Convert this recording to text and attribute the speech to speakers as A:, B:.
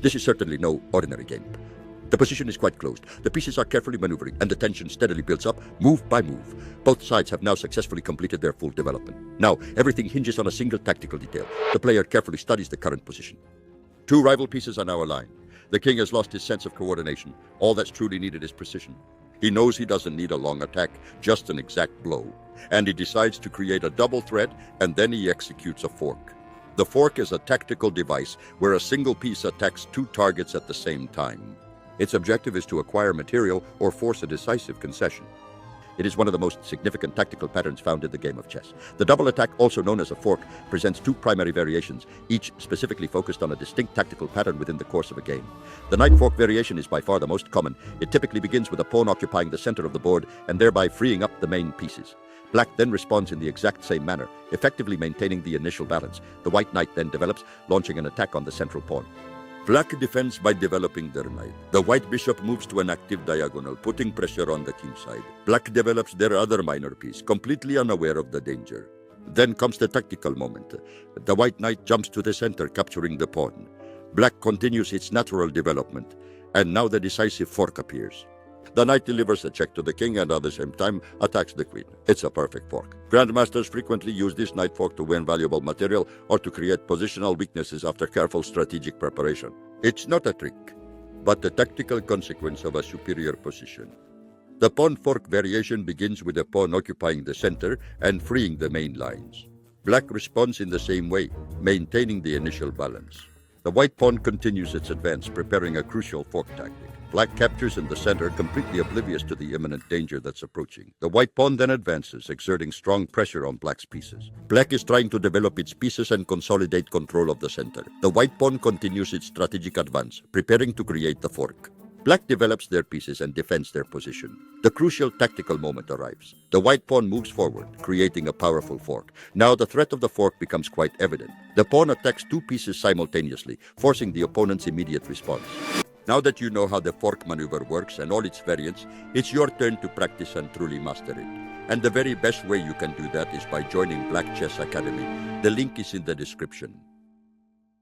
A: This is certainly no ordinary game. The position is quite closed. The pieces are carefully maneuvering, and the tension steadily builds up, move by move. Both sides have now successfully completed their full development. Now, everything hinges on a single tactical detail. The player carefully studies the current position. Two rival pieces are now aligned. The king has lost his sense of coordination. All that's truly needed is precision. He knows he doesn't need a long attack, just an exact blow. And he decides to create a double threat, and then he executes a fork. The fork is a tactical device where a single piece attacks two targets at the same time. Its objective is to acquire material or force a decisive concession. It is one of the most significant tactical patterns found in the game of chess. The double attack, also known as a fork, presents two primary variations, each specifically focused on a distinct tactical pattern within the course of a game. The knight fork variation is by far the most common. It typically begins with a pawn occupying the center of the board and thereby freeing up the main pieces. Black then responds in the exact same manner, effectively maintaining the initial balance. The white knight then develops, launching an attack on the central pawn. Black defends by developing their knight. The white bishop moves to an active diagonal, putting pressure on the king side. Black develops their other minor piece, completely unaware of the danger. Then comes the tactical moment. The white knight jumps to the center, capturing the pawn. Black continues its natural development, and now the decisive fork appears. The knight delivers a check to the king and at the same time attacks the queen. It's a perfect fork. Grandmasters frequently use this knight fork to win valuable material or to create positional weaknesses after careful strategic preparation. It's not a trick, but the tactical consequence of a superior position. The pawn fork variation begins with the pawn occupying the center and freeing the main lines. Black responds in the same way, maintaining the initial balance. The white pawn continues its advance, preparing a crucial fork tactic. Black captures in the center, completely oblivious to the imminent danger that's approaching. The white pawn then advances, exerting strong pressure on Black's pieces. Black is trying to develop its pieces and consolidate control of the center. The white pawn continues its strategic advance, preparing to create the fork. Black develops their pieces and defends their position. The crucial tactical moment arrives. The white pawn moves forward, creating a powerful fork. Now the threat of the fork becomes quite evident. The pawn attacks two pieces simultaneously, forcing the opponent's immediate response. Now that you know how the fork maneuver works and all its variants, it's your turn to practice and truly master it. And the very best way you can do that is by joining BlackChess Academy. The link is in the description.